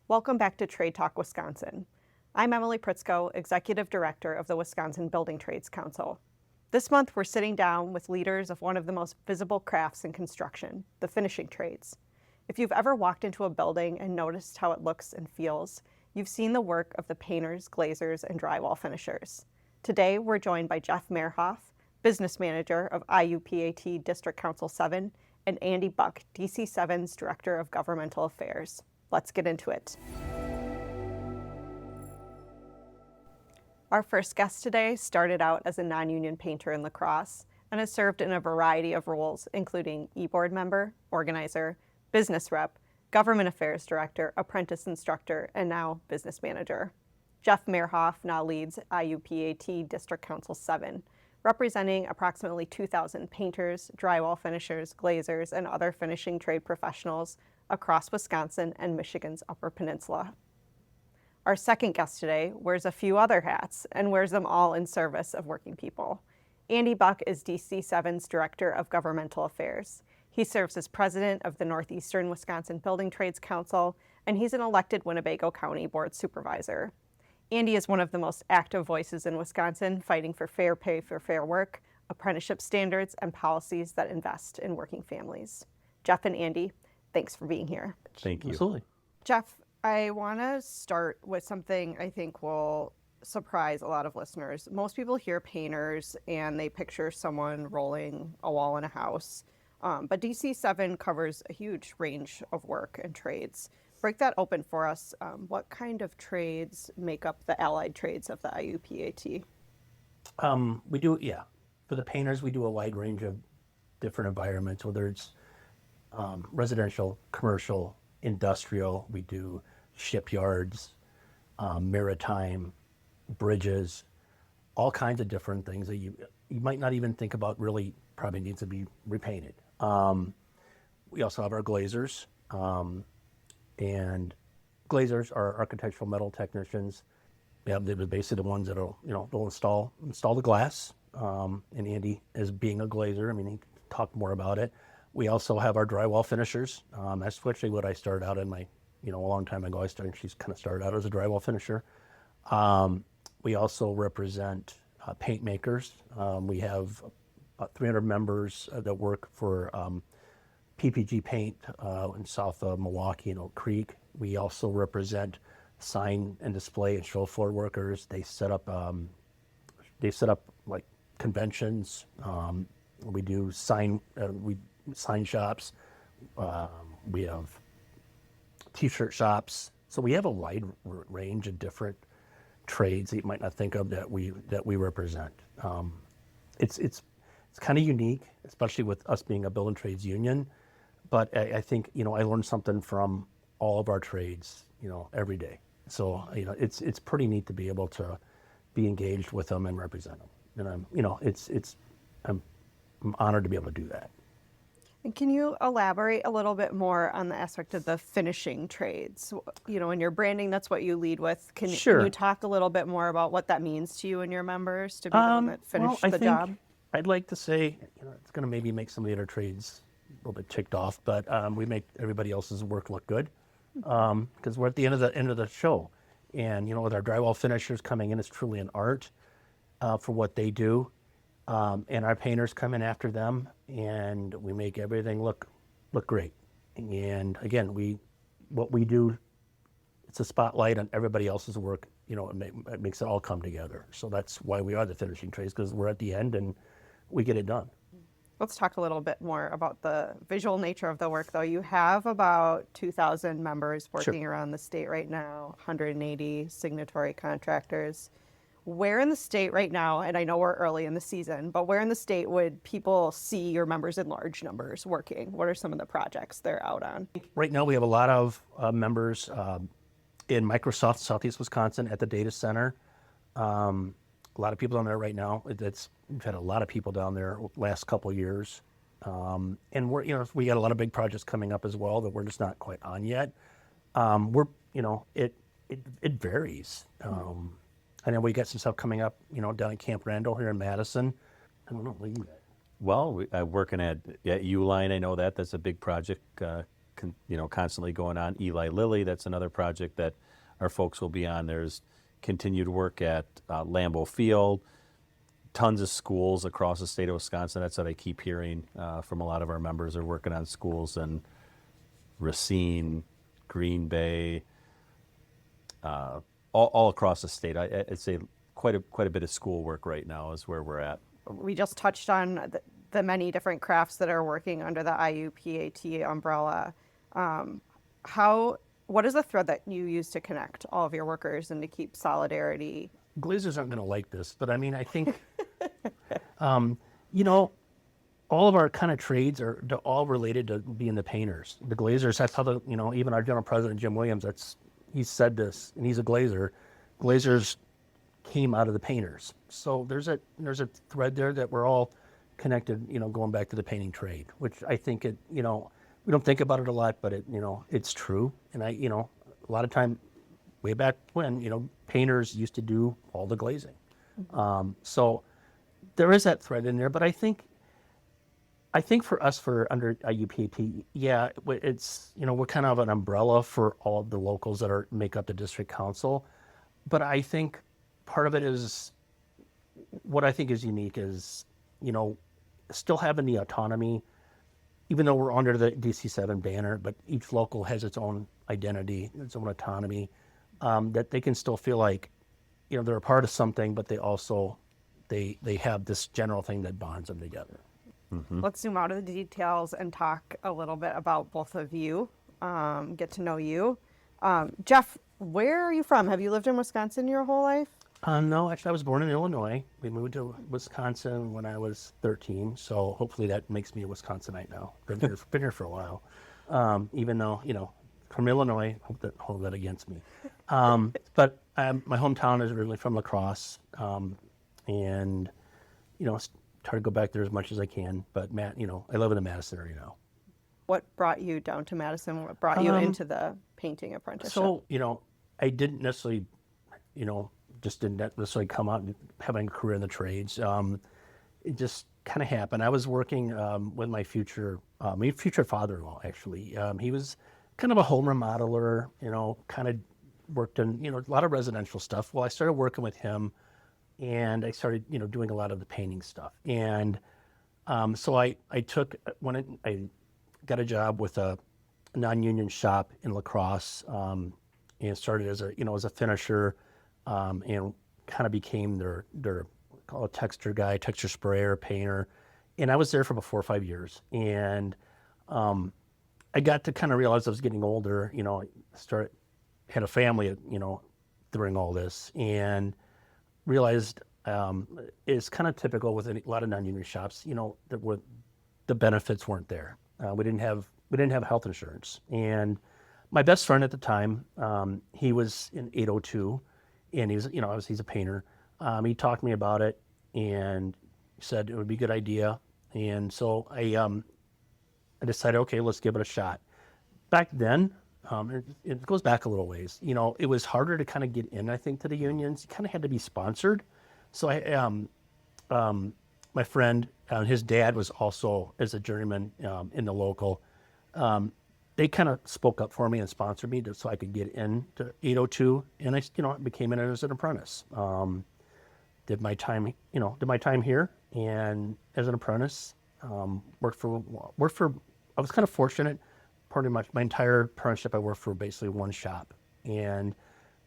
Welcome back to Trade Talk Wisconsin. I'm Emily Pritzko, Executive Director of the Wisconsin Building Trades Council. This month, we're sitting down with leaders of one of the most visible crafts in construction, the finishing trades. If you've ever walked into a building and noticed how it looks and feels, you've seen the work of the painters, glaziers, and drywall finishers. Today, we're joined by Jeff Mehrhoff, Business Manager of IUPAT District Council 7, and Andy Buck, DC 7's Director of Governmental Affairs. Let's get into it. Our first guest today started out as a non-union painter in La Crosse and has served in a variety of roles, including e-board member, organizer, business rep, government affairs director, apprentice instructor, and now business manager. Jeff Mehrhoff now leads IUPAT District Council 7, representing approximately 2,000 painters, drywall finishers, glaziers, and other finishing trade professionals across Wisconsin and Michigan's Upper Peninsula. Our second guest today wears a few other hats and wears them all in service of working people. Andy Buck is DC 7's Director of Governmental Affairs. He serves as president of the Northeastern Wisconsin Building Trades Council, and he's an elected Winnebago County Board Supervisor. Andy is one of the most active voices in Wisconsin, fighting for fair pay for fair work, apprenticeship standards, and policies that invest in working families. Jeff and Andy, thanks for being here. Thank you. Absolutely. Jeff, I want to start with something I think will surprise a lot of listeners. Most people hear painters and they picture someone rolling a wall in a house, but DC 7 covers a huge range of work and trades. Break that open for us. What kind of trades make up the allied trades of the IUPAT? We do, for the painters, we do a wide range of different environments, whether it's residential, commercial, industrial. We do shipyards, maritime, bridges, all kinds of different things that you might not even think about really probably needs to be repainted. We also have our glaziers, and glaziers are architectural metal technicians. Yeah, they're basically the ones that'll they'll install the glass. And Andy, as being a glazier, he can talk more about it. We also have our drywall finishers. That's actually what I started out in my, a long time ago. She's kind of started out as a drywall finisher. We also represent paint makers. We have about 300 members that work for PPG Paint in south of Milwaukee and Oak Creek. We also represent sign and display and show floor workers. They set up like conventions. We do sign shops. We have t-shirt shops. So we have a wide range of different trades that you might not think of that we represent. It's kind of unique, especially with us being a building trades union. But I think I learned something from all of our trades every day. So it's pretty neat to be able to be engaged with them and represent them. And I'm honored to be able to do that. And can you elaborate a little bit more on the aspect of the finishing trades? In your branding, that's what you lead with. Can you talk a little bit more about what that means to you and your members to be the one that finish the job? I'd like to say, it's going to maybe make some of the other trades a little bit ticked off, but we make everybody else's work look good because we're at the end of the show. And, with our drywall finishers coming in, it's truly an art for what they do. And our painters come in after them, and we make everything look great. And again, what we do, it's a spotlight on everybody else's work. It makes it all come together. So that's why we are the finishing trades, because we're at the end and we get it done. Let's talk a little bit more about the visual nature of the work, though. You have about 2,000 members working around the state right now, 180 signatory contractors. Where in the state right now, and I know we're early in the season, but where in the state would people see your members in large numbers working? What are some of the projects they're out on? Right now we have a lot of members in Microsoft, Southeast Wisconsin at the data center. A lot of people down there right now. We've had a lot of people down there last couple of years. And we got a lot of big projects coming up as well that we're just not quite on yet. It varies. I know we got some stuff coming up, down at Camp Randall here in Madison. I don't know, Well, working at Uline, I know that's a big project constantly going on. Eli Lilly, that's another project that our folks will be on. There's continued work at Lambeau Field, tons of schools across the state of Wisconsin. That's what I keep hearing from a lot of our members are working on schools in Racine, Green Bay, all across the state. I'd say quite a bit of school work right now is where we're at. We just touched on the many different crafts that are working under the IUPAT umbrella. What is the thread that you use to connect all of your workers and to keep solidarity? Glazers aren't going to like this, but I mean, I think, all of our kind of trades are all related to being the painters. The glazers, that's how even our general president, Jim Williams, he said this, and he's a glazer. Glazers came out of the painters. So there's a thread there that we're all connected, going back to the painting trade, which I think we don't think about it a lot, but it's true. And a lot of time, way back when, painters used to do all the glazing. So there is that thread in there, but I think for us, under IUPAT, yeah, it's, we're kind of an umbrella for all of the locals that make up the district council. But I think part of it is, what I think is unique is, still having the autonomy, even though we're under the DC7 banner, but each local has its own identity, its own autonomy, that they can still feel like, they're a part of something, but they also, they have this general thing that bonds them together. Mm-hmm. Let's zoom out of the details and talk a little bit about both of you, get to know you. Jeff, where are you from? Have you lived in Wisconsin your whole life? No, actually, I was born in Illinois. We moved to Wisconsin when I was 13, so hopefully that makes me a Wisconsinite now. Been here for a while, even though, from Illinois, hold that against me. But my hometown is originally from La Crosse, and, try to go back there as much as I can. But I live in the Madison area now. What brought you down to Madison? What brought you into the painting apprenticeship? So, I didn't necessarily, just didn't necessarily come out and having a career in the trades. It just kind of happened. I was working with my future father-in-law, actually. He was kind of a home remodeler, kind of worked in, a lot of residential stuff. Well, I started working with him, and I started, doing a lot of the painting stuff. And so I got a job with a non-union shop in La Crosse, and started as a finisher, and kind of became their call it texture guy, texture sprayer, painter. And I was there for about 4 or 5 years. And I got to kind of realize I was getting older, had a family, during all this, and realized it's kind of typical with a lot of non-union shops, that the benefits weren't there. We didn't have health insurance. And my best friend at the time, he was in 802, and he's a painter. He talked to me about it and said it would be a good idea. And so I decided, okay, let's give it a shot. Back then, it goes back a little ways. It was harder to kind of get in, I think, to the unions. You kind of had to be sponsored. So my friend, his dad was also as a journeyman in the local. They kind of spoke up for me and sponsored me so I could get into 802, and I became in as an apprentice. Did my time here, and as an apprentice, worked for. I was kind of fortunate. Pretty much my entire apprenticeship, I worked for basically one shop, and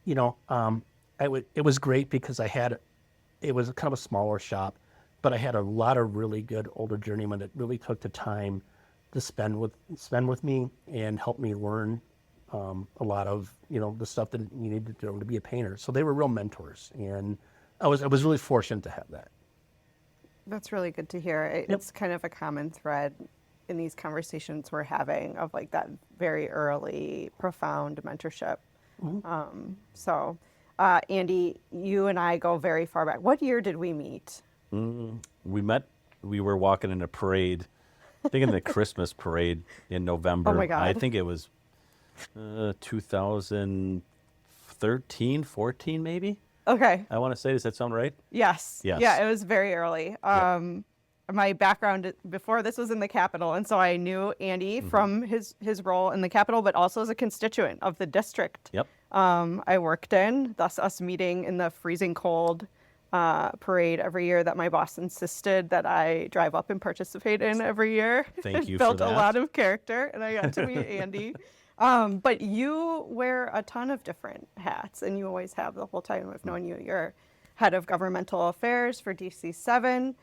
it was great because it was kind of a smaller shop, but I had a lot of really good older journeymen that really took the time to spend with me and help me learn a lot of the stuff that you needed to do to be a painter. So they were real mentors, and I was really fortunate to have that. That's really good to hear. It's kind of a common thread in these conversations we're having of like that very early, profound mentorship. Mm-hmm. Andy, you and I go very far back. What year did we meet? We were walking in a parade, I think in the Christmas parade in November. Oh my God. I think it was 2013, 14 maybe? Okay. I want to say, does that sound right? Yes. Yes. Yeah, it was very early. my background before this was in the Capitol, and so I knew Andy from his role in the Capitol, but also as a constituent of the district Yep. I worked in, thus us meeting in the freezing cold parade every year that my boss insisted that I drive up and participate in every year. Thank you It for built that. a lot of character, and I got to meet Andy. But you wear a ton of different hats, and you always have the whole time I've known you. You're head of governmental affairs for DC7,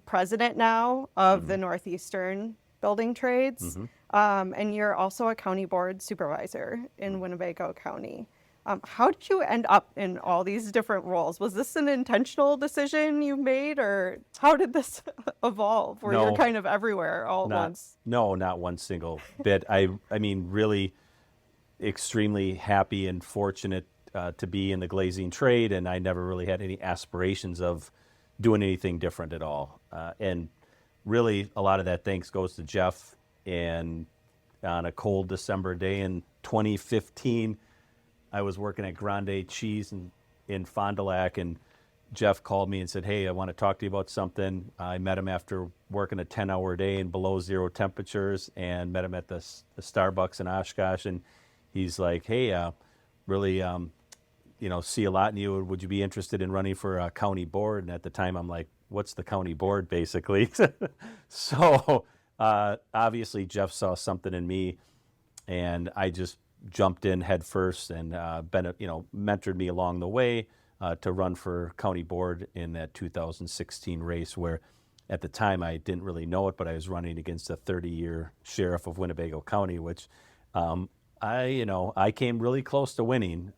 president now of the Northeastern Building Trades, and you're also a county board supervisor in Winnebago County. How did you end up in all these different roles? Was this an intentional decision you made, or how did this evolve where you're No. kind of everywhere all at once? No, not one single bit. I mean, really extremely happy and fortunate to be in the glazing trade, and I never really had any aspirations of doing anything different at all. And really, a lot of that thanks goes to Jeff. And on a cold December day in 2015, I was working at Grande Cheese in Fond du Lac, and Jeff called me and said, "Hey, I want to talk to you about something." I met him after working a 10-hour day in below zero temperatures, and met him at the Starbucks in Oshkosh. And he's like, "Hey, really, see a lot in you. Would you be interested in running for a county board?" And at the time, I'm like, "What's the county board, basically?" So obviously, Jeff saw something in me, and I just jumped in head first, and mentored me along the way to run for county board in that 2016 race, where at the time I didn't really know it, but I was running against a 30-year sheriff of Winnebago County, which I came really close to winning,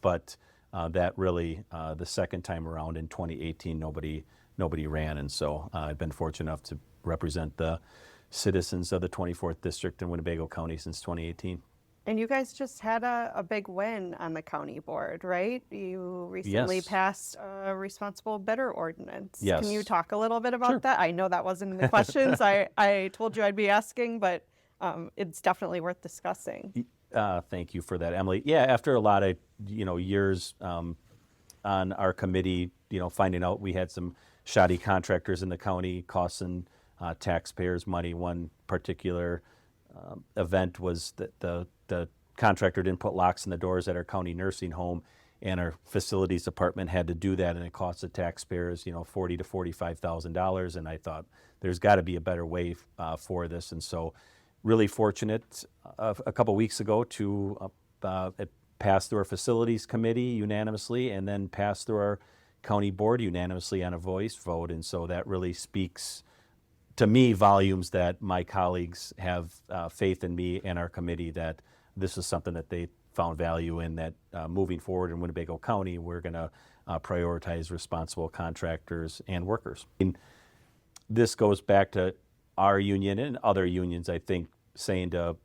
but that really the second time around in 2018 nobody ran, and so I've been fortunate enough to represent the citizens of the 24th district in Winnebago County since 2018. And you guys just had a big win on the county board, right? You recently Yes. passed a responsible bidder ordinance. Yes. Can you talk a little bit about Sure. that? I know that wasn't in the questions. I told you I'd be asking, but it's definitely worth discussing. Thank you for that, Emily. Yeah, after a lot of years on our committee, finding out we had some shoddy contractors in the county costing taxpayers money. One particular event was that the contractor didn't put locks in the doors at our county nursing home, and our facilities department had to do that, and it cost the taxpayers, $40,000 to $45,000. And I thought there's got to be a better way for this, and so really fortunate a couple weeks ago to it passed through our facilities committee unanimously, and then passed through our county board unanimously on a voice vote, and so that really speaks to me volumes that my colleagues have faith in me and our committee that this is something that they found value in, that moving forward in Winnebago County, we're going to prioritize responsible contractors and workers. And this goes back to our union and other unions, I think, saying to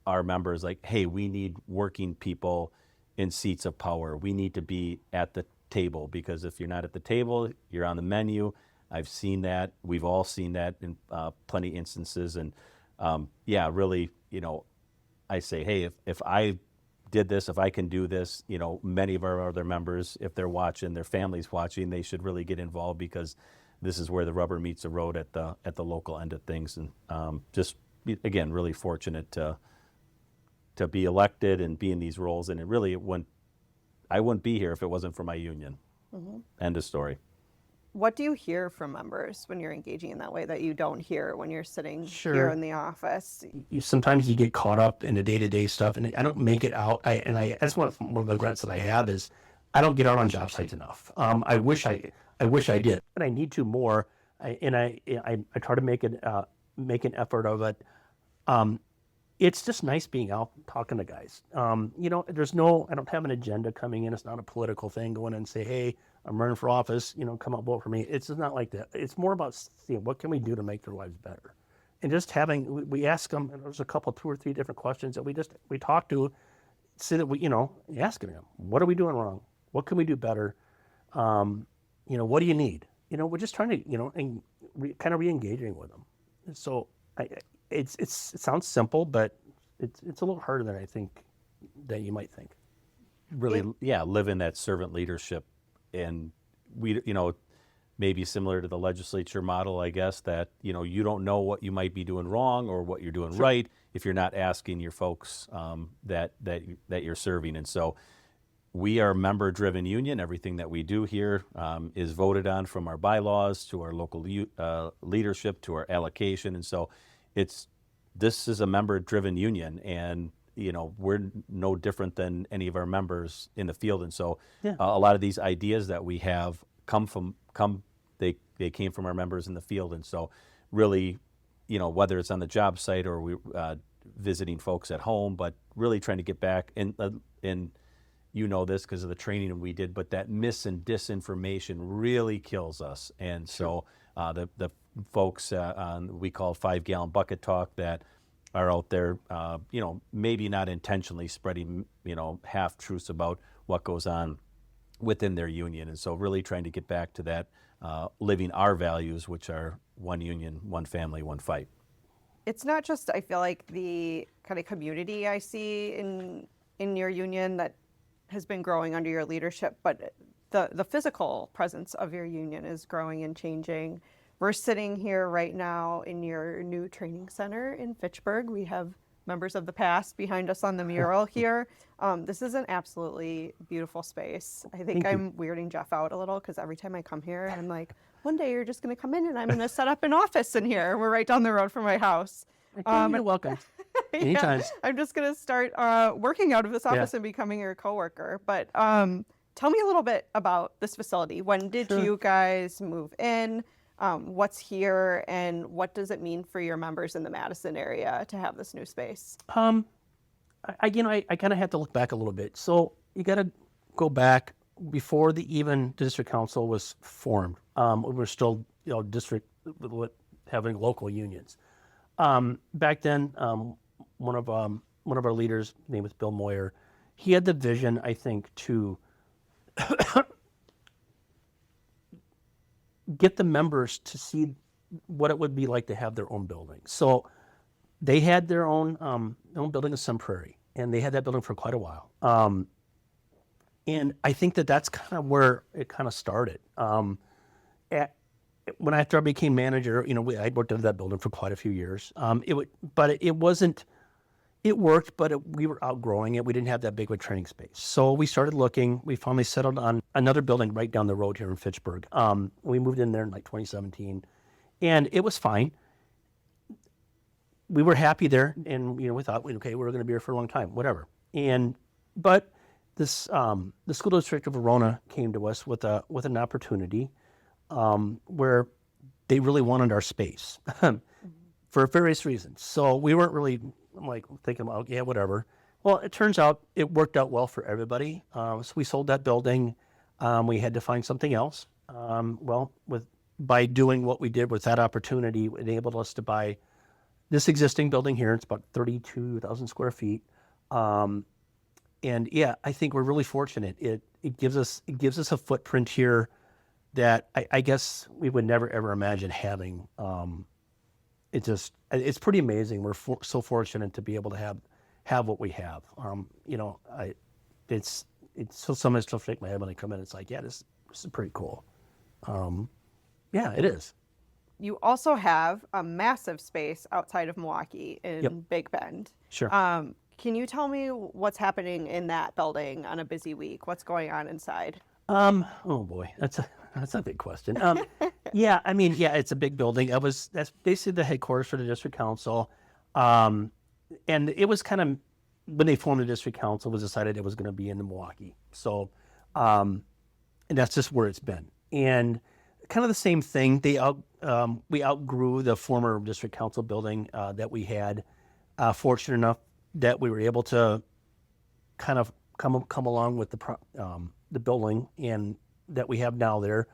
our members, like, hey, we need working people in seats of power. We need to be at the table, because if you're not at the table, you're on the menu. I've seen that. We've all seen that in plenty of instances. And really, I say, hey, if I did this, if I can do this, many of our other members, if they're watching, their families watching, they should really get involved, because this is where the rubber meets the road at the local end of things. And just, again, really fortunate to be elected and be in these roles. And I wouldn't be here if it wasn't for my union. Mm-hmm. End of story. What do you hear from members when you're engaging in that way that you don't hear when you're sitting Sure. here in the office? Sometimes you get caught up in the day-to-day stuff, and I don't make it out. That's one of the regrets that I have, is I don't get out on job sites enough. I wish I did, but I need to more. I try to make an effort of it. It's just nice being out talking to guys. I don't have an agenda coming in. It's not a political thing going in and say, hey, I'm running for office, come out, vote for me. It's just not like that. It's more about seeing what can we do to make their lives better. And just we ask them, and there's a couple, 2 or 3 different questions that we talk to, so that asking them, what are we doing wrong? What can we do better? What do you need? We're just trying to, kind of re-engaging with them. So it sounds simple, but it's a little harder than I think that you might think. Really, live in that servant leadership. And we, maybe similar to the legislature model, I guess, that, you don't know what you might be doing wrong or what you're doing right if you're not asking your folks that you're serving. And so we are a member-driven union. Everything that we do here is voted on, from our bylaws to our local leadership to our allocation. And so this is a member-driven union, and we're no different than any of our members in the field. And so a lot of these ideas that we have they came from our members in the field. And so really, whether it's on the job site or we visiting folks at home, but really trying to get back and this because of the training we did, but that mis and disinformation really kills us. And so the folks we call 5-gallon bucket talk that are out there, maybe not intentionally spreading, half truths about what goes on within their union. And so really trying to get back to that, living our values, which are one union, one family, one fight. It's not just, I feel like, the kind of community I see in your union that has been growing under your leadership, but the physical presence of your union is growing and changing. We're sitting here right now in your new training center in Fitchburg. We have members of the past behind us on the mural here. This is an absolutely beautiful space. I think I'm weirding Jeff out a little because every time I come here, I'm like, one day you're just going to come in and I'm going to set up an office in here. We're right down the road from my house. You're welcome. Anytime. I'm just going to start working out of this office and becoming your coworker. But tell me a little bit about this facility. When did you guys move in? What's here, and what does it mean for your members in the Madison area to have this new space? I kind of have to look back a little bit. So you got to go back before the district council was formed. We were still, district having local unions. Back then, one of our leaders, his name was Bill Moyer, he had the vision, I think, to get the members to see what it would be like to have their own building. So they had their own building in Sun Prairie, and they had that building for quite a while. And I think that's kind of where it kind of started. After I became manager, I'd worked at that building for quite a few years. It worked, but we were outgrowing it. We didn't have that big of a training space. So we started looking. We finally settled on another building right down the road here in Fitchburg. We moved in there in 2017, and it was fine. We were happy there, and we thought, okay, we're going to be here for a long time, whatever. But this the school district of Verona came to us with an opportunity where they really wanted our space for various reasons. So we weren't really thinking about, whatever. Well, it turns out it worked out well for everybody. So we sold that building. We had to find something else. By doing what we did with that opportunity, it enabled us to buy this existing building here. It's about 32,000 square feet. I think we're really fortunate. It gives us a footprint here that I guess we would never ever imagine having. It's pretty amazing. We're so fortunate to be able to have what we have. It's so sometimes still shake my head when I come in. It's like, this is pretty cool. It is. You also have a massive space outside of Milwaukee in Big Bend. Sure. Can you tell me what's happening in that building on a busy week? What's going on inside? Oh boy, that's a big question. It's a big building. That's basically the headquarters for the district council. And it was kind of, when they formed the district council, it was decided it was going to be in Milwaukee. So, and that's just where it's been. And kind of the same thing. We outgrew the former district council building that we had. Fortunate enough that we were able to kind of come along with the building and that we have now there.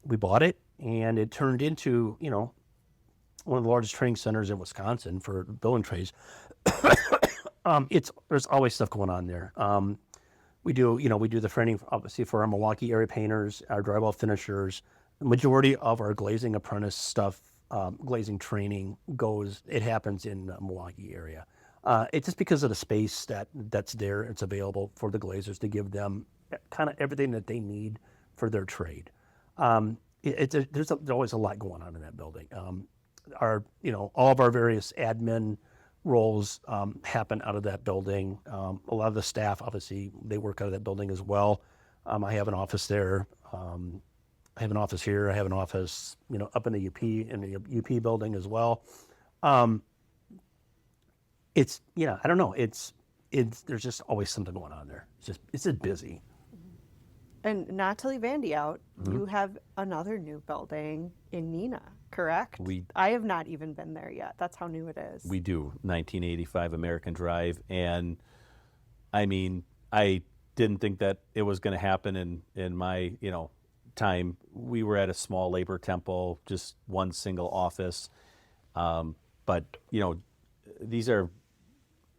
We bought it, and it turned into one of the largest training centers in Wisconsin for building trades. There's always stuff going on there. We do the training obviously for our Milwaukee area painters, our drywall finishers. The majority of our glazing apprentice stuff, glazing training happens in the Milwaukee area. It's just because of the space that's there. It's available for the glazers to give them kind of everything that they need for their trade. There's always a lot going on in that building. All of our various admin roles happen out of that building. A lot of the staff, obviously, they work out of that building as well. I have an office there. I have an office here. I have an office, up in the UP building as well. I don't know. There's just always something going on there. It's just busy. And not to leave Andy out, you have another new building in Neenah, correct? I have not even been there yet. That's how new it is. We do, 1985 American Drive. And I mean, I didn't think that it was going to happen in my, time. We were at a small labor temple, just one single office. But, these are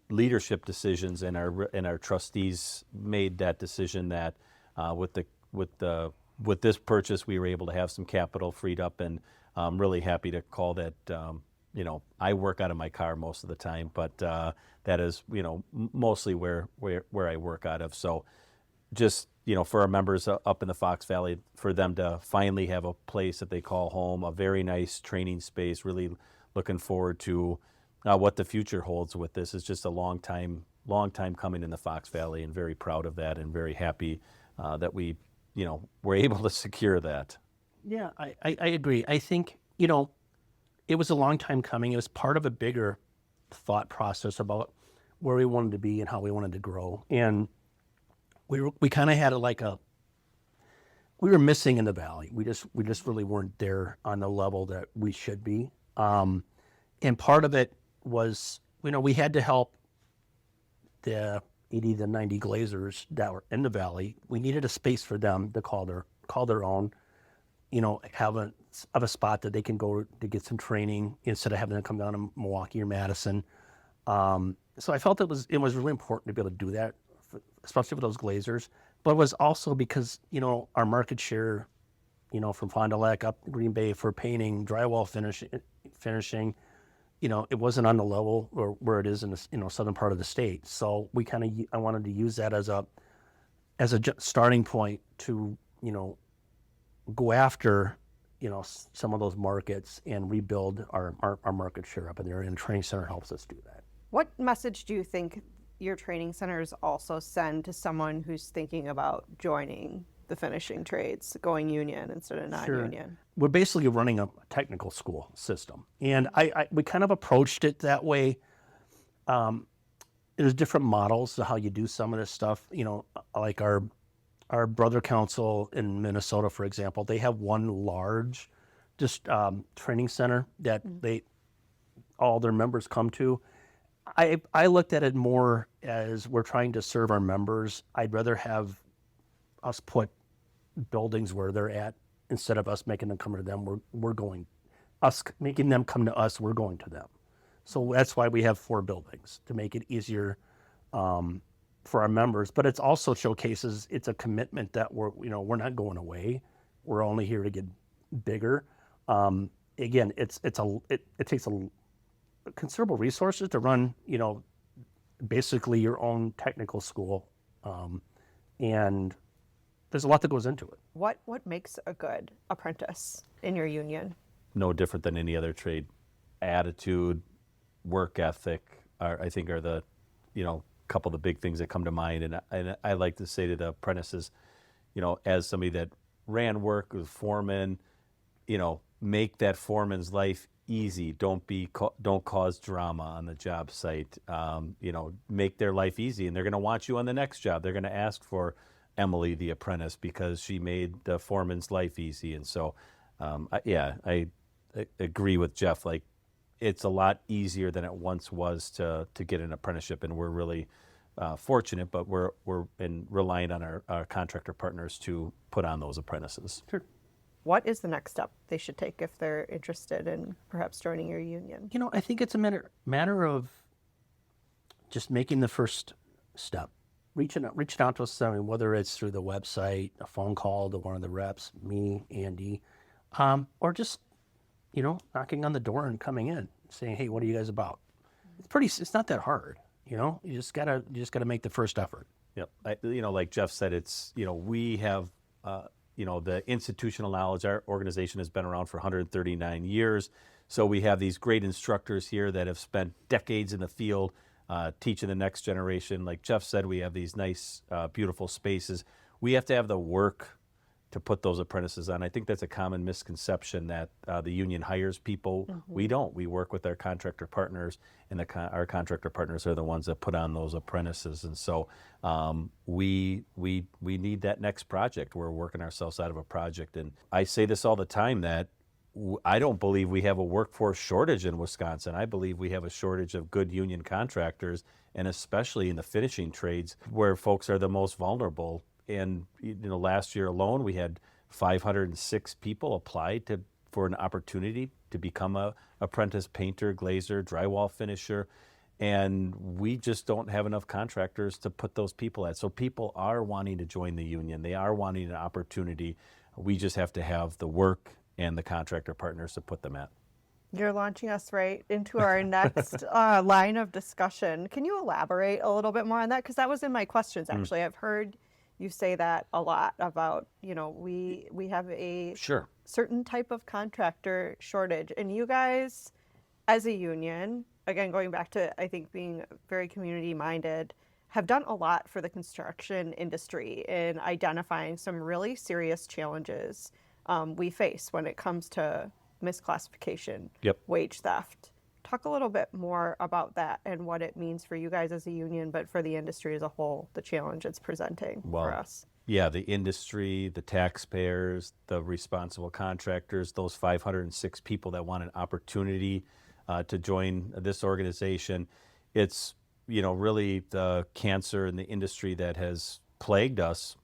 leadership decisions, and our trustees made that decision that with this purchase, we were able to have some capital freed up, and I'm really happy to call that. I work out of my car most of the time, but that is mostly where I work out of. So just for our members up in the Fox Valley, for them to finally have a place that they call home, a very nice training space. Really looking forward to what the future holds with this. It's just a long time coming in the Fox Valley, and very proud of that, and very happy that we, were able to secure that. Yeah, I agree. I think, it was a long time coming. It was part of a bigger thought process about where we wanted to be and how we wanted to grow. And we kind of had we were missing in the valley. We just really weren't there on the level that we should be. And part of it was, we had to help the 80 to 90 glazers that were in the valley. We needed a space for them to call their own, have a spot that they can go to get some training instead of having to come down to Milwaukee or Madison. So I felt it was really important to be able to do that, especially for those glazers. But it was also because, our market share, from Fond du Lac up Green Bay for painting, drywall finishing, it wasn't on the level where it is in the southern part of the state. So I wanted to use that as a starting point to go after some of those markets and rebuild our market share up in there. And the training center helps us do that. What message do you think your training centers also send to someone who's thinking about joining the finishing trades, going union instead of non-union? Sure. We're basically running a technical school system, and we kind of approached it that way. There's different models to how you do some of this stuff. Like our brother council in Minnesota, for example, they have one large training center that all their members come to. I looked at it more as we're trying to serve our members. I'd rather have us put buildings where they're at instead of us making them come to them. Making them come to us, we're going to them. So that's why we have 4 buildings, to make it easier for our members. But it also showcases it's a commitment that we're not going away. We're only here to get bigger. Again, it takes a considerable resources to run, basically your own technical school, and there's a lot that goes into it. What makes a good apprentice in your union? No different than any other trade. Attitude, work ethic, I think are the, couple of the big things that come to mind. And I like to say to the apprentices, as somebody that ran work with foreman, make that foreman's life easy. Don't cause drama on the job site. Make their life easy, and they're going to want you on the next job. They're going to ask for Emily, the apprentice, because she made the foreman's life easy. And so, I agree with Jeff. Like, it's a lot easier than it once was to get an apprenticeship, and we're really fortunate. But we're relying on our contractor partners to put on those apprentices. Sure. What is the next step they should take if they're interested in perhaps joining your union? I think it's a matter of just making the first step, reaching out to us, whether it's through the website, a phone call to one of the reps, me, Andy, or just, knocking on the door and coming in, saying, hey, what are you guys about? It's not that hard, you just gotta make the first effort. Yep. Like Jeff said, it's, we have the institutional knowledge. Our organization has been around for 139 years. So we have these great instructors here that have spent decades in the field teaching the next generation. Like Jeff said, we have these nice, beautiful spaces. We have to have the work to put those apprentices on. I think that's a common misconception that the union hires people. We don't. We work with our contractor partners, and our contractor partners are the ones that put on those apprentices. And so we need that next project. We're working ourselves out of a project. And I say this all the time that I don't believe we have a workforce shortage in Wisconsin. I believe we have a shortage of good union contractors, and especially in the finishing trades where folks are the most vulnerable. And last year alone, we had 506 people apply for an opportunity to become a apprentice painter, glazer, drywall finisher, and we just don't have enough contractors to put those people at. So people are wanting to join the union. They are wanting an opportunity. We just have to have the work and the contractor partners to put them at. You're launching us right into our next line of discussion. Can you elaborate a little bit more on that? Because that was in my questions, actually. I've heard you say that a lot about, we have a certain type of contractor shortage. And you guys, as a union, again, going back to, I think, being very community-minded, have done a lot for the construction industry in identifying some really serious challenges we face when it comes to misclassification, wage theft. Talk a little bit more about that and what it means for you guys as a union, but for the industry as a whole, the challenge it's presenting for us. Yeah, the industry, the taxpayers, the responsible contractors, those 506 people that want an opportunity to join this organization. It's, really the cancer in the industry that has plagued us,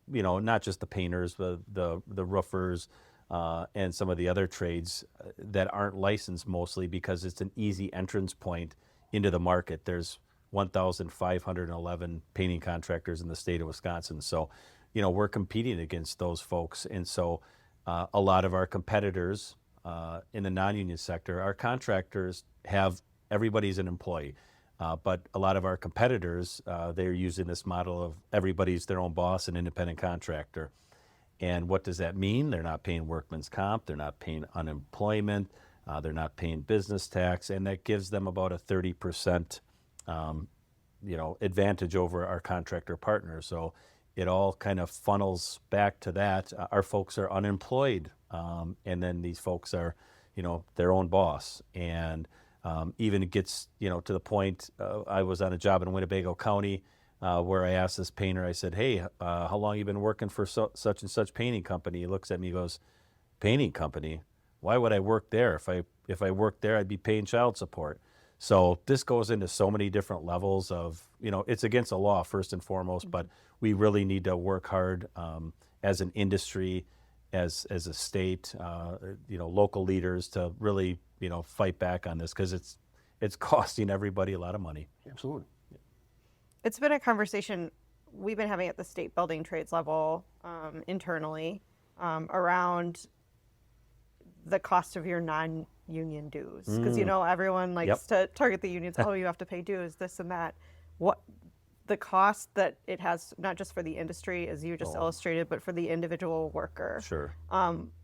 not just the painters, but the roofers, and some of the other trades that aren't licensed, mostly because it's an easy entrance point into the market. There's 1,511 painting contractors in the state of Wisconsin. So, we're competing against those folks. And so a lot of our competitors in the non-union sector, our contractors everybody's an employee. But a lot of our competitors, they're using this model of everybody's their own boss and independent contractor. And what does that mean? They're not paying workman's comp, they're not paying unemployment, they're not paying business tax, and that gives them about a 30% advantage over our contractor partners. So it all kind of funnels back to that. Our folks are unemployed, and then these folks are, their own boss. And even it gets, to the point, I was on a job in Winnebago County where I asked this painter, I said, hey, how long you been working for such and such painting company? He looks at me and goes, painting company? Why would I work there? If I worked there, I'd be paying child support. So this goes into so many different levels of, it's against the law first and foremost, but we really need to work hard as an industry, as a state, local leaders to really, fight back on this, because it's costing everybody a lot of money. Absolutely. It's been a conversation we've been having at the state building trades level internally around the cost of your non-union dues. Because, everyone likes to target the unions. Oh, you have to pay dues, this and that. What the cost that it has, not just for the industry, as you just illustrated, but for the individual worker. Sure.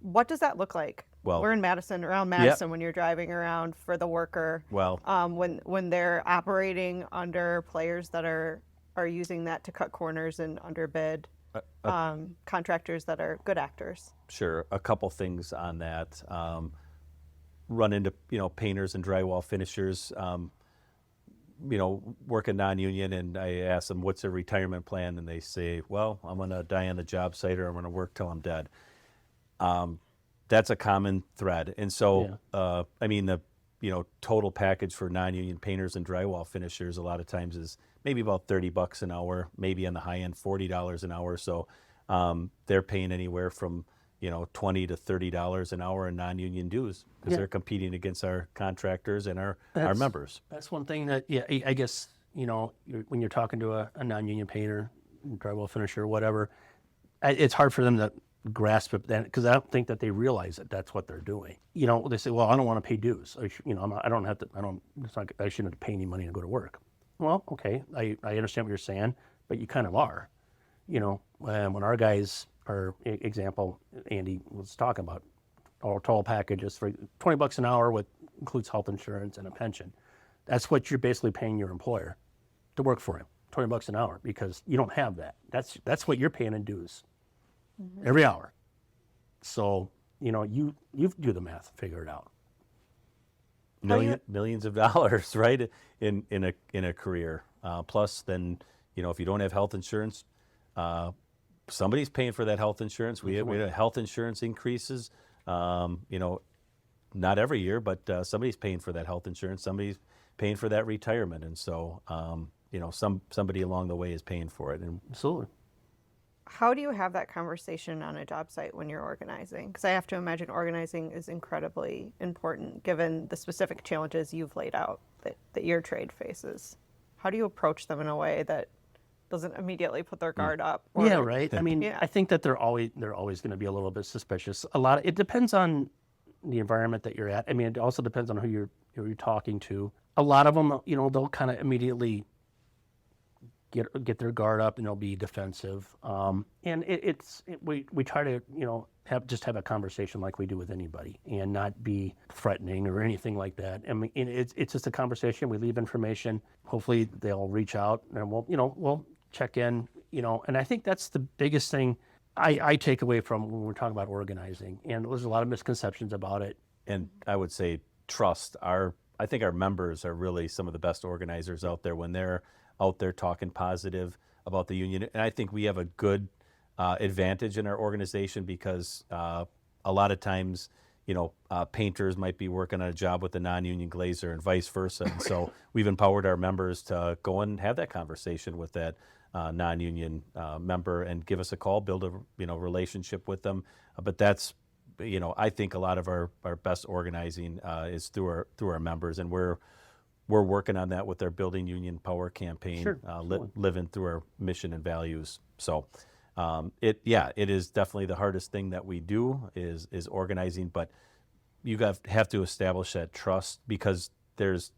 What does that look like? Well, we're in Madison, around Madison, when you're driving around for the worker. Well, when they're operating under players that are using that to cut corners and underbid contractors that are good actors. Sure. A couple things on that. Run into painters and drywall finishers. Working non-union, and I ask them, what's their retirement plan? And they say, well, I'm going to die on the job site, or I'm going to work till I'm dead. That's a common thread. And so, the total package for non-union painters and drywall finishers a lot of times is maybe about $30 an hour, maybe on the high end $40 an hour. So they're paying anywhere from $20 to $30 an hour in non-union dues, because they're competing against our contractors and our members. That's one thing that, I guess, when you're talking to a non-union painter, drywall finisher, whatever, it's hard for them to grasp it, because I don't think that they realize that that's what they're doing. They say, well, I don't want to pay dues. I shouldn't have to pay any money to go to work. Well, okay, I understand what you're saying, but you kind of are. When our guys example Andy was talking about, our total package is for $20 an hour, with includes health insurance and a pension. That's what you're basically paying your employer to work for him, $20 an hour, because you don't have that. That's what you're paying in dues every hour. So, you do the math, figure it out. Millions of dollars, right, in a career. Plus, then, if you don't have health insurance, somebody's paying for that health insurance. We have health insurance increases, not every year, but somebody's paying for that health insurance. Somebody's paying for that retirement, and so somebody along the way is paying for it. And Absolutely. How do you have that conversation on a job site when you're organizing? Because I have to imagine organizing is incredibly important given the specific challenges you've laid out that your trade faces. How do you approach them in a way that doesn't immediately put their guard up? Yeah, right. I mean, Yeah. I think that they're always going to be a little bit suspicious. It depends on the environment that you're at. I mean, it also depends on who you're talking to. A lot of them, they'll kind of immediately get their guard up and they'll be defensive. And we try to have a conversation like we do with anybody, and not be threatening or anything like that. I mean, it's just a conversation. We leave information. Hopefully they'll reach out, and we'll check in. And I think that's the biggest thing I take away from when we're talking about organizing. And there's a lot of misconceptions about it. And I would say trust. I think our members are really some of the best organizers out there when they're out there talking positive about the union. And I think we have a good advantage in our organization because a lot of times, painters might be working on a job with a non-union glazer and vice versa. And so we've empowered our members to go and have that conversation with that non-union member and give us a call, build a relationship with them. But that's, I think a lot of our best organizing is through our members, and we're working on that with our Building Union Power campaign, Sure, living through our mission and values. So it is definitely the hardest thing that we do is organizing, but you have to establish that trust because there's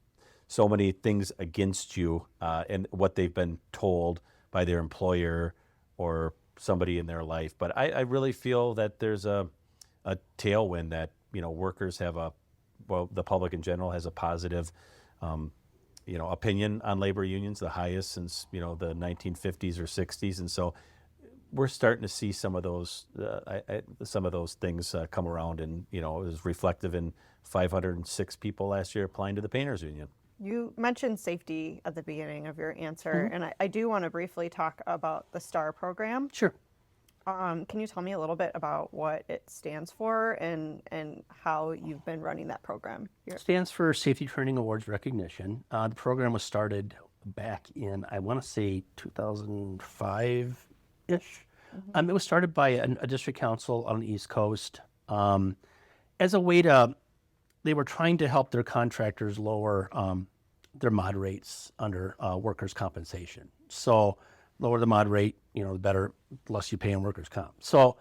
so many things against you and what they've been told by their employer or somebody in their life. But I really feel that there's a tailwind that, workers have the public in general has a positive opinion on labor unions, the highest since, the 1950s or 60s. And so we're starting to see some of those things come around, and, it was reflective in 506 people last year applying to the Painters Union. You mentioned safety at the beginning of your answer, and I do want to briefly talk about the STAR program. Sure. Can you tell me a little bit about what it stands for and how you've been running that program? It stands for Safety Training Awards Recognition. The program was started back in, I want to say, 2005-ish. It was started by a district council on the East Coast as a way they were trying to help their contractors lower their mod rates under workers' compensation. So lower the mod rate, the better, the less you pay in workers' comp. So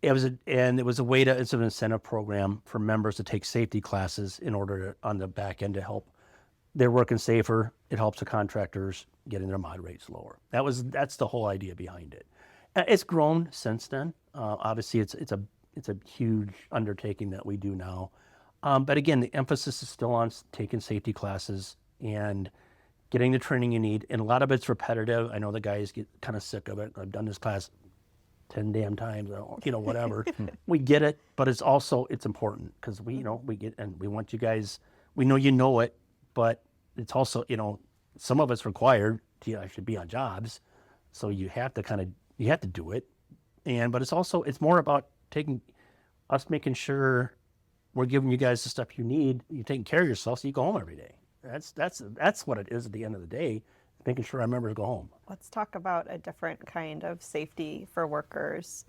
it's an incentive program for members to take safety classes in order to, on the back end, to help. They're working safer. It helps the contractors getting their mod rates lower. That's the whole idea behind it. It's grown since then. Obviously, it's a huge undertaking that we do now. But again, the emphasis is still on taking safety classes and getting the training you need. And a lot of it's repetitive. I know the guys get kind of sick of it. I've done this class 10 damn times, whatever. We get it, but it's important because we get, and we want you guys, we know you know it, but it's also, some of it's required to actually be on jobs. So you have to do it. But it's more about making sure we're giving you guys the stuff you need. You're taking care of yourself so you go home every day. That's what it is at the end of the day, making sure our members go home. Let's talk about a different kind of safety for workers.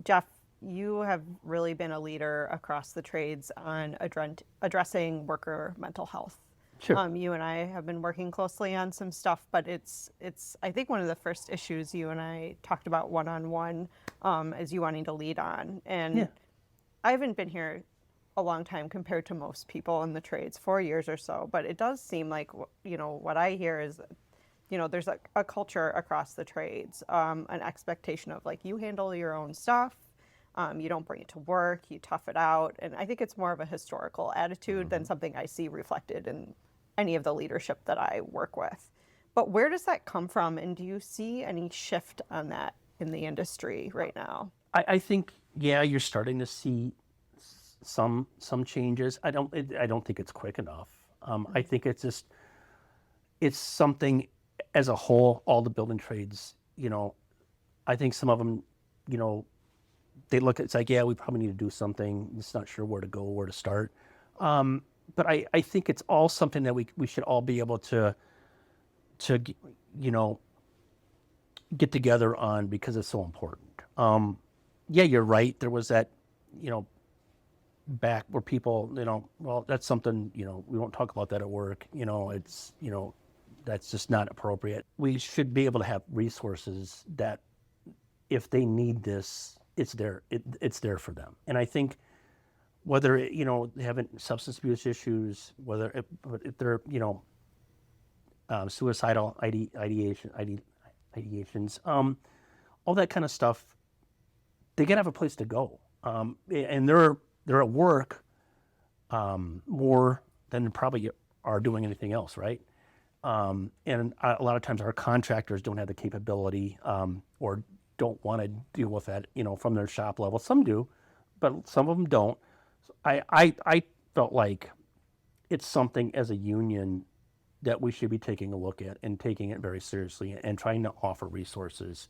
Jeff, you have really been a leader across the trades on addressing worker mental health. Sure. You and I have been working closely on some stuff, but it's I think one of the first issues you and I talked about one-on-one is you wanting to lead on. And Yeah. I haven't been here a long time compared to most people in the trades, 4 years or so, but it does seem like, what I hear is there's a culture across the trades, an expectation of like you handle your own stuff, you don't bring it to work, you tough it out. And I think it's more of a historical attitude than something I see reflected in any of the leadership that I work with. But where does that come from? And do you see any shift on that in the industry right now? I think, yeah, you're starting to see some changes. I don't think it's quick enough. I think it's something as a whole, all the building trades, I think some of them, they look at it's like, yeah, we probably need to do something. It's not sure where to go, where to start. But I think it's all something that we should all be able to get together on because it's so important. Yeah, you're right. There was that, back where people, well, that's something, we won't talk about that at work. It's, that's just not appropriate. We should be able to have resources that if they need this, it's there. It's there for them. And I think whether, they have substance abuse issues, whether if they're, suicidal ideations, all that kind of stuff, they gotta have a place to go. And they're at work more than probably are doing anything else, right? And a lot of times our contractors don't have the capability or don't want to deal with that, from their shop level. Some do, but some of them don't. So I felt like it's something as a union that we should be taking a look at and taking it very seriously and trying to offer resources.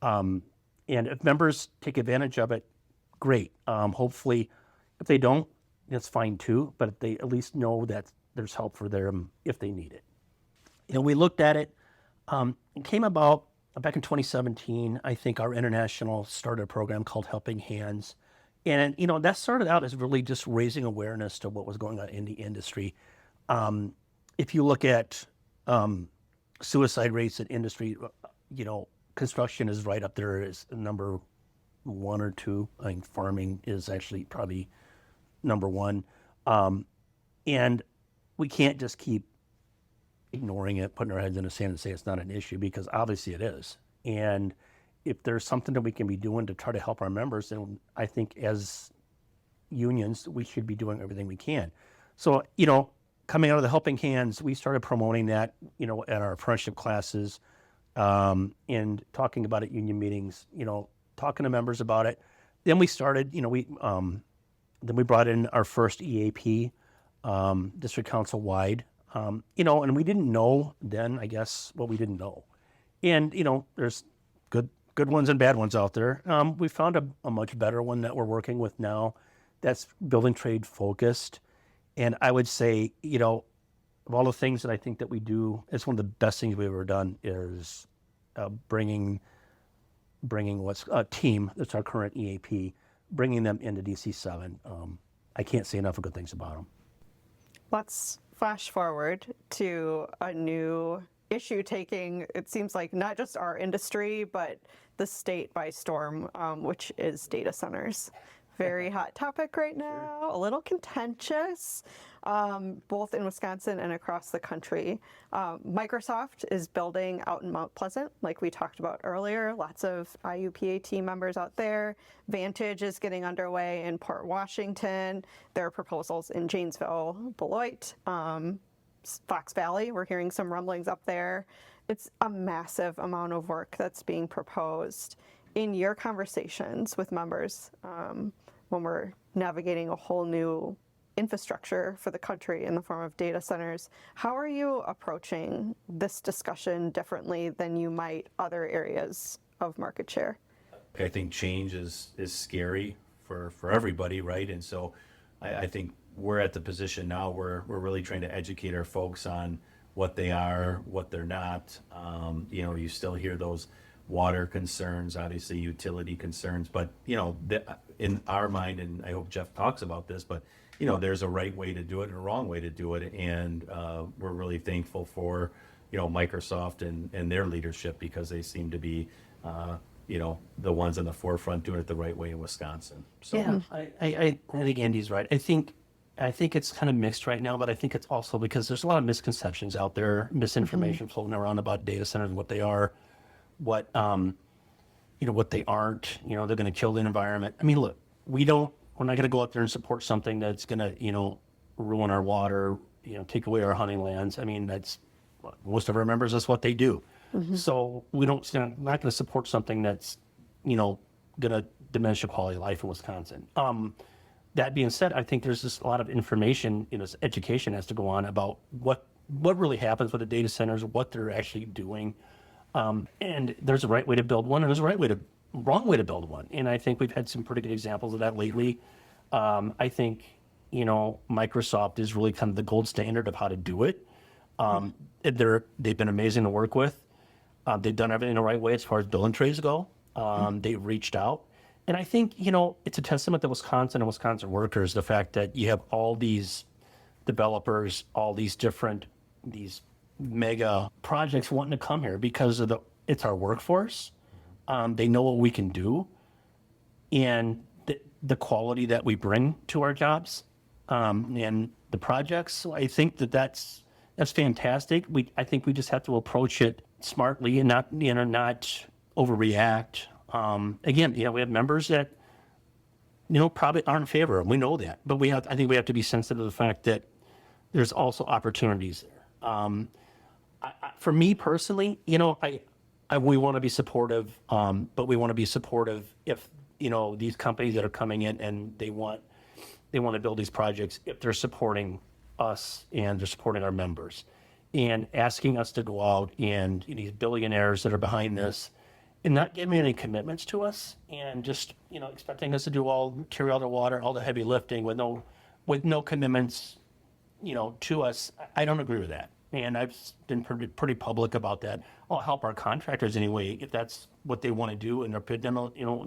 And if members take advantage of it, great. Hopefully, if they don't, that's fine too, but they at least know that there's help for them if they need it. We looked at it. It came about back in 2017. I think our international started a program called Helping Hands. And, that started out as really just raising awareness to what was going on in the industry. If you look at suicide rates in industry, construction is right up there as number 1 or 2. I think farming is actually probably number 1. And we can't just keep ignoring it, putting our heads in the sand and say it's not an issue, because obviously it is. And if there's something that we can be doing to try to help our members, then I think as unions, we should be doing everything we can. So, coming out of the Helping Hands, we started promoting that, at our apprenticeship classes, and talking about it at union meetings, talking to members about it. Then we started, then we brought in our first EAP, district council wide, and we didn't know then, I guess, what we didn't know. And, there's good ones and bad ones out there. We found a much better one that we're working with now that's building trade focused. And I would say, of all the things that I think that we do, it's one of the best things we've ever done is bringing what's a team, that's our current EAP, bringing them into DC7. I can't say enough of good things about them. Let's flash forward to a new issue taking, it seems like, not just our industry, but the state by storm, which is data centers. Very hot topic right now, a little contentious, both in Wisconsin and across the country. Microsoft is building out in Mount Pleasant, like we talked about earlier. Lots of IUPAT members out there. Vantage is getting underway in Port Washington. There are proposals in Janesville, Beloit, Fox Valley. We're hearing some rumblings up there. It's a massive amount of work that's being proposed. In your conversations with members, when we're navigating a whole new infrastructure for the country in the form of data centers, how are you approaching this discussion differently than you might other areas of market share? I think change is scary for everybody, right? And so I think we're at the position now where we're really trying to educate our folks on what they are, what they're not. You still hear those water concerns, obviously utility concerns, but in our mind, and I hope Jeff talks about this, but there's a right way to do it and a wrong way to do it, and we're really thankful for Microsoft and their leadership, because they seem to be the ones on the forefront doing it the right way in Wisconsin. So yeah, I think Andy's right. I think I think it's kind of mixed right now, but I think it's also because there's a lot of misconceptions out there, misinformation floating around about data centers and what they are, what what they aren't. They're going to kill the environment. I mean, look, we're not going to go out there and support something that's going to ruin our water, take away our hunting lands. I mean, that's most of our members. That's what they do. So we're not going to support something that's going to diminish the quality of life in Wisconsin. That being said, I think there's just a lot of information, education has to go on about what really happens with the data centers, what they're actually doing. And there's a right way to build one, and there's a wrong way to build one. And I think we've had some pretty good examples of that lately. I think, Microsoft is really kind of the gold standard of how to do it. They've been amazing to work with. They've done everything the right way as far as building trays go. They've reached out. And I think, it's a testament to Wisconsin and Wisconsin workers, the fact that you have all these developers, all these mega projects wanting to come here because it's our workforce. They know what we can do and the quality that we bring to our jobs and the projects. So I think that's fantastic. I think we just have to approach it smartly and not overreact. Again, we have members that, probably aren't in favor of. We know that, but I think we have to be sensitive to the fact that there's also opportunities there. For me personally, we want to be supportive, but we want to be supportive if, these companies that are coming in and they want to build these projects, if they're supporting us and they're supporting our members and asking us to go out and these billionaires that are behind this and not giving any commitments to us and just, expecting us to carry all the water, all the heavy lifting with no commitments, to us. I don't agree with that. And I've been pretty public about that. I'll help our contractors anyway, if that's what they want to do and they're putting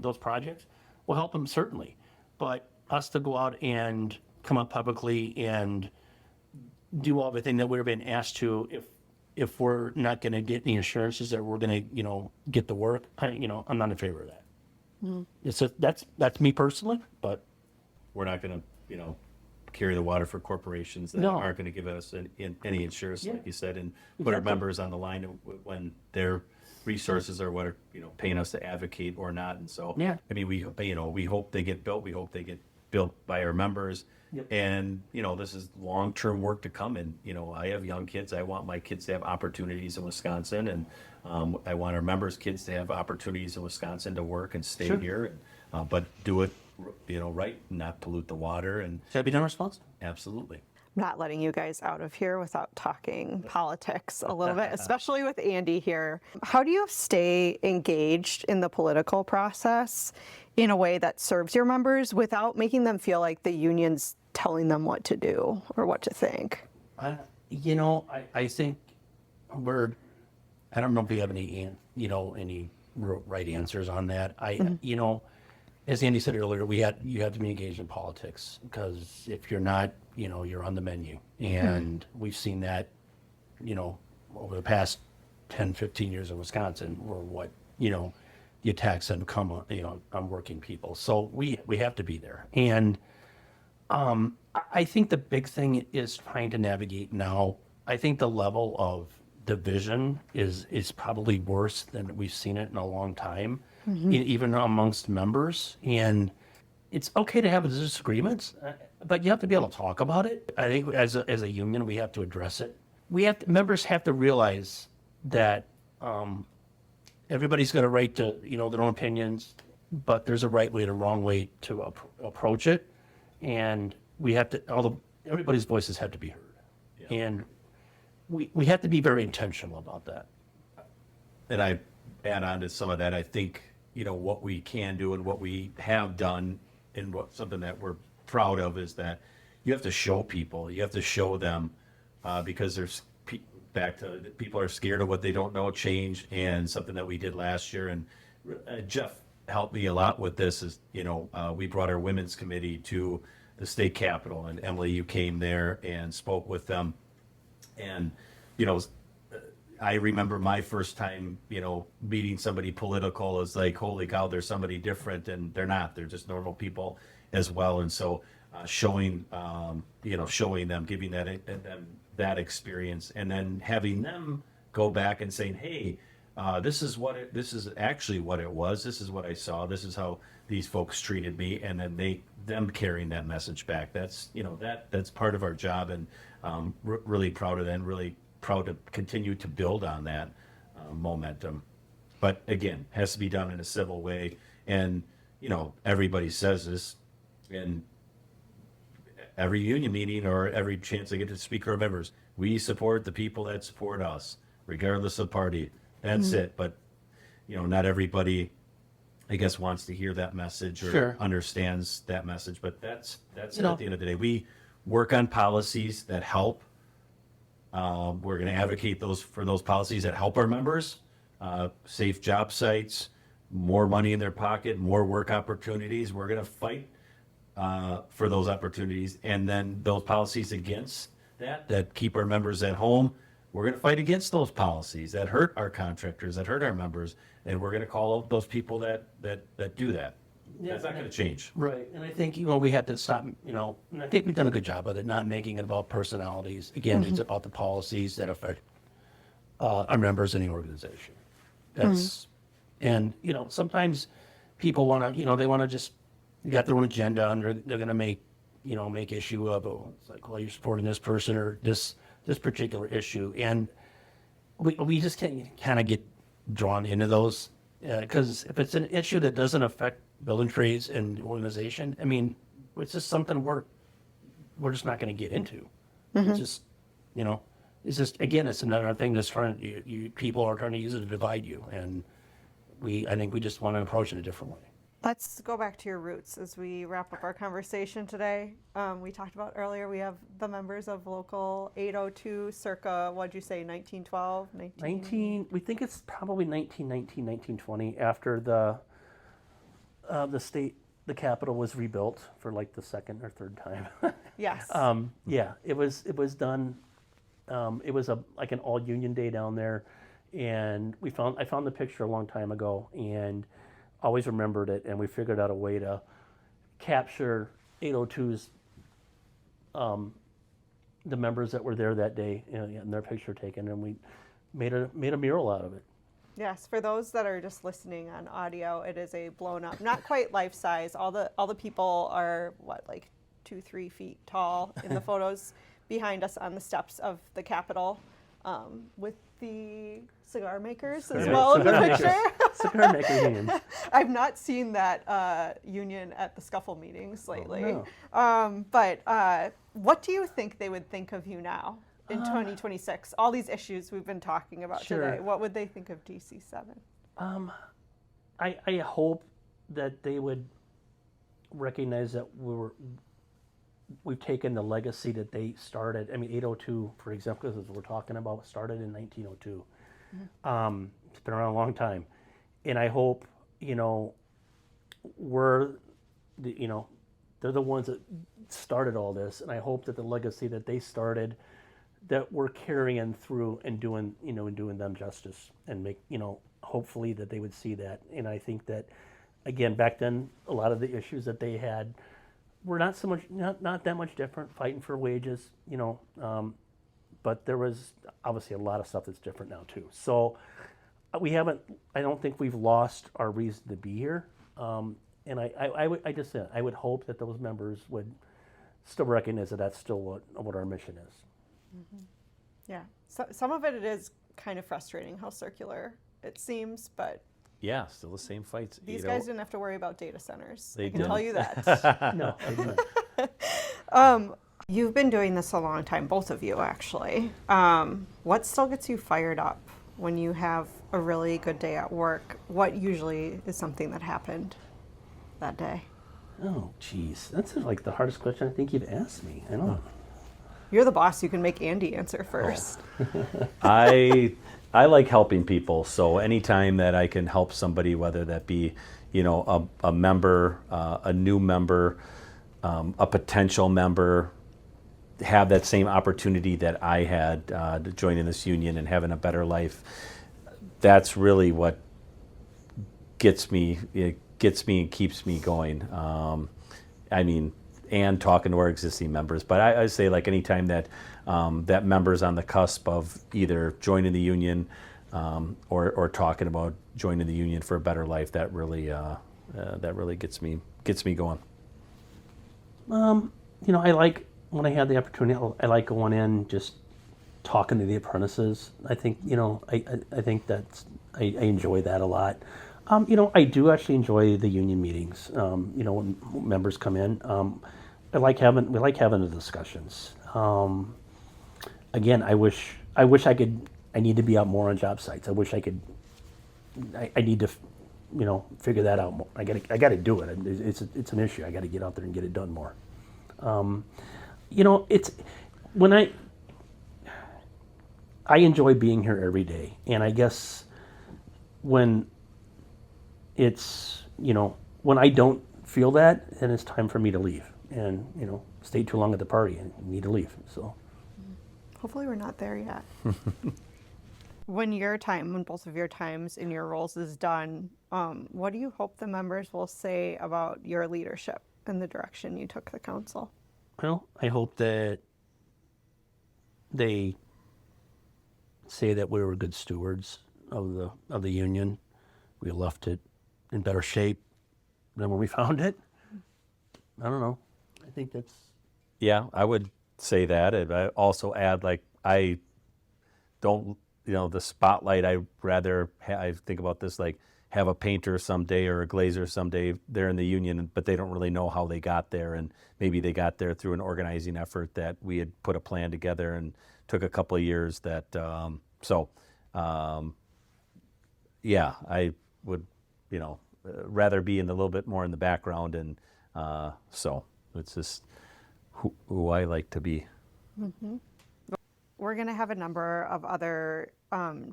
those projects. We'll help them certainly. But us to go out and come up publicly and do everything that we're being asked to, if we're not going to get the assurances that we're going to, get the work, I'm not in favor of that. That's me personally, but We're not going to, carry the water for corporations that aren't going to give us any insurance, like you said, and put our members on the line when their resources are what are paying us to advocate or not. And so, I mean, we hope they get built. We hope they get built by our members. Yep. And this is long-term work to come. And I have young kids. I want my kids to have opportunities in Wisconsin, and I want our members' kids to have opportunities in Wisconsin to work and stay here, but do it right, not pollute the water. And should it be done responsibly? Absolutely. I'm not letting you guys out of here without talking politics a little bit, especially with Andy here. How do you stay engaged in the political process in a way that serves your members without making them feel like the union's telling them what to do or what to think? I think I don't know if we have any right answers on that. As Andy said earlier, you have to be engaged in politics, because if you're not, you're on the menu. And we've seen that, over the past 10, 15 years in Wisconsin, where the attacks have come on working people. So we have to be there. And I think the big thing is trying to navigate now. I think the level of division is probably worse than we've seen it in a long time, even amongst members. And it's okay to have disagreements, but you have to be able to talk about it. I think as a union, we have to address it. Members have to realize that everybody's got a right to their own opinions, but there's a right way and a wrong way to approach it. And we have to, everybody's voices have to be heard. Yeah. And we have to be very intentional about that. And I add on to some of that. I think, what we can do and what we have done, and something that we're proud of, is that you have to show people, you have to show them, because there's people are scared of what they don't know, change. And something that we did last year, and Jeff helped me a lot with this, is, we brought our women's committee to the state capitol, and Emily, you came there and spoke with them. And, I remember my first time, meeting somebody political is like, holy cow, there's somebody different, and they're not. They're just normal people as well. And so showing showing them, giving them that experience, and then having them go back and saying, hey, this is actually what it was. This is what I saw. This is how these folks treated me, and then them carrying that message back. That's that's part of our job, and really proud of that, and really proud to continue to build on that momentum. But again, has to be done in a civil way, and everybody says this in every union meeting or every chance I get to speak to our members. We support the people that support us, regardless of party. That's it. But not everybody, I guess, wants to hear that message or understands that message. But that's it at the end of the day. We work on policies that help. We're going to advocate for those policies that help our members, safe job sites, more money in their pocket, more work opportunities. We're going to fight for those opportunities, and then those policies against that keep our members at home. We're going to fight against those policies that hurt our contractors, that hurt our members, and we're going to call out those people that do that. That's not going to change. Right, and I think we had to stop. And I think we've done a good job of it, not making it about personalities. Again, it's about the policies that affect our members in the organization. That's and sometimes people want to they want to just got their own agenda, and they're going to make issue of, it's like, well, you're supporting this person or this particular issue, and we just can't kind of get drawn into those, because if it's an issue that doesn't affect building trades and the organization, I mean, it's just something we're just not going to get into. It's just it's just, again, it's another thing that's people are trying to use it to divide you, and I think we just want to approach it a different way. Let's go back to your roots as we wrap up our conversation today. We talked about earlier, we have the members of Local 802 circa, what'd you say, 1912? We think it's probably 1919, 1920, after the Capitol was rebuilt for like the second or third time. Yes. It was done. It was like an all union day down there, and I found the picture a long time ago, and always remembered it, and we figured out a way to capture 802's the members that were there that day, and their picture taken, and we made a mural out of it. Yes, for those that are just listening on audio, it is a blown up, not quite life size. All the people are like 2-3 feet tall in the photos behind us on the steps of the Capitol, with the cigar makers as well in the picture. Cigar maker union. I've not seen that union at the scuffle meetings lately. Oh, no. But what do you think they would think of you now in 2026? All these issues we've been talking about today. What would they think of DC7? I hope that they would recognize that we've taken the legacy that they started. I mean, 802, for example, as we're talking about, started in 1902. It's been around a long time, and I hope they're the ones that started all this, and I hope that the legacy that they started, that we're carrying through and doing them justice, and hopefully that they would see that. And I think that, again, back then, a lot of the issues that they had were not that much different, fighting for wages, but there was obviously a lot of stuff that's different now too. So I don't think we've lost our reason to be here. And I would hope that those members would still recognize that that's still what our mission is. Mm-hmm. Yeah, so some of it is kind of frustrating how circular it seems, but yeah, still the same fights. These guys didn't have to worry about data centers. They I can didn't. tell you that. No, they didn't. You've been doing this a long time, both of you actually. What still gets you fired up when you have a really good day at work? What usually is something that happened that day? Oh, geez, that's like the hardest question I think you've asked me. I don't know. You're the boss. You can make Andy answer first. I like helping people, so anytime that I can help somebody, whether that be, a member, a new member, a potential member, have that same opportunity that I had to join in this union and having a better life, that's really what gets me and keeps me going. I mean, and talking to our existing members. But I say, like, anytime that that member's on the cusp of either joining the union or talking about joining the union for a better life, that really gets me going. I like when I had the opportunity. I like going in, just talking to the apprentices. I think I think I enjoy that a lot. I do actually enjoy the union meetings. When members come in, we like having the discussions. Again, I wish I could. I need to be out more on job sites. I wish I could. I need to, figure that out more. I got to do it. It's an issue. I got to get out there and get it done more. It's when I enjoy being here every day, and I guess when it's when I don't feel that, then it's time for me to leave, and stay too long at the party and need to leave. So Hopefully we're not there yet. When both of your times in your roles is done, what do you hope the members will say about your leadership and the direction you took the council? Well, I hope that they say that we were good stewards of the union. We left it in better shape than when we found it. I don't know. I think that's... Yeah, I would say that. And I also add, like, I don't, the spotlight, I rather, I think about this, like, have a painter someday or a glazier someday, they're in the union, but they don't really know how they got there. And maybe they got there through an organizing effort that we had put a plan together and took a couple of years that, yeah, I would, rather be in a little bit more in the background. And so it's just who I like to be. Mm-hmm. We're going to have a number of other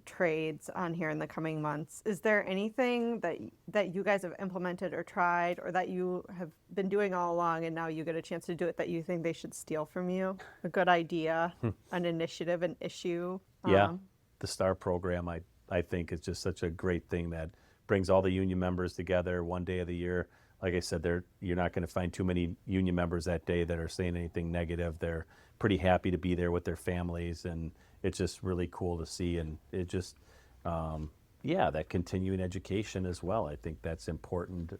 trades on here in the coming months. Is there anything that you guys have implemented or tried, or that you have been doing all along and now you get a chance to do it, that you think they should steal from you? A good idea, an initiative, an issue? Yeah, the STAR program, I think, is just such a great thing that brings all the union members together one day of the year. Like I said, you're not going to find too many union members that day that are saying anything negative. They're pretty happy to be there with their families, and it's just really cool to see. And it just, that continuing education as well. I think that's important.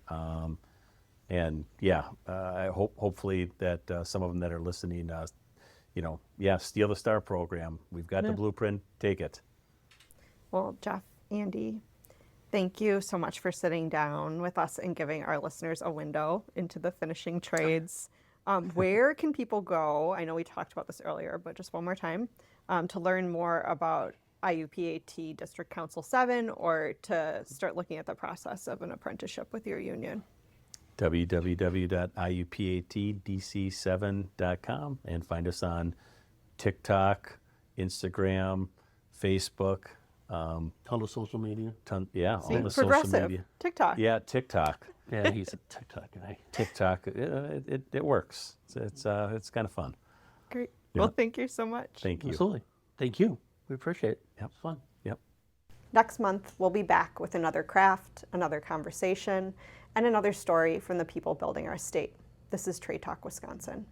And yeah, I hopefully that some of them that are listening, steal the STAR program. We've got the blueprint. Take it. Well, Jeff, Andy, thank you so much for sitting down with us and giving our listeners a window into the finishing trades. Where can people go? I know we talked about this earlier, but just one more time, to learn more about IUPAT District Council 7, or to start looking at the process of an apprenticeship with your union. www.iupatdc7.com, and find us on TikTok, Instagram, Facebook. Ton of social media. All the progressive. social media. TikTok. Yeah, TikTok. Yeah, he's a TikTok guy. TikTok, it works. It's kind of fun. Great. Yeah. Well, thank you so much. Thank you. Absolutely. Thank you. We appreciate it. Yep. It's fun. Yep. Next month, we'll be back with another craft, another conversation, and another story from the people building our state. This is Trade Talk Wisconsin.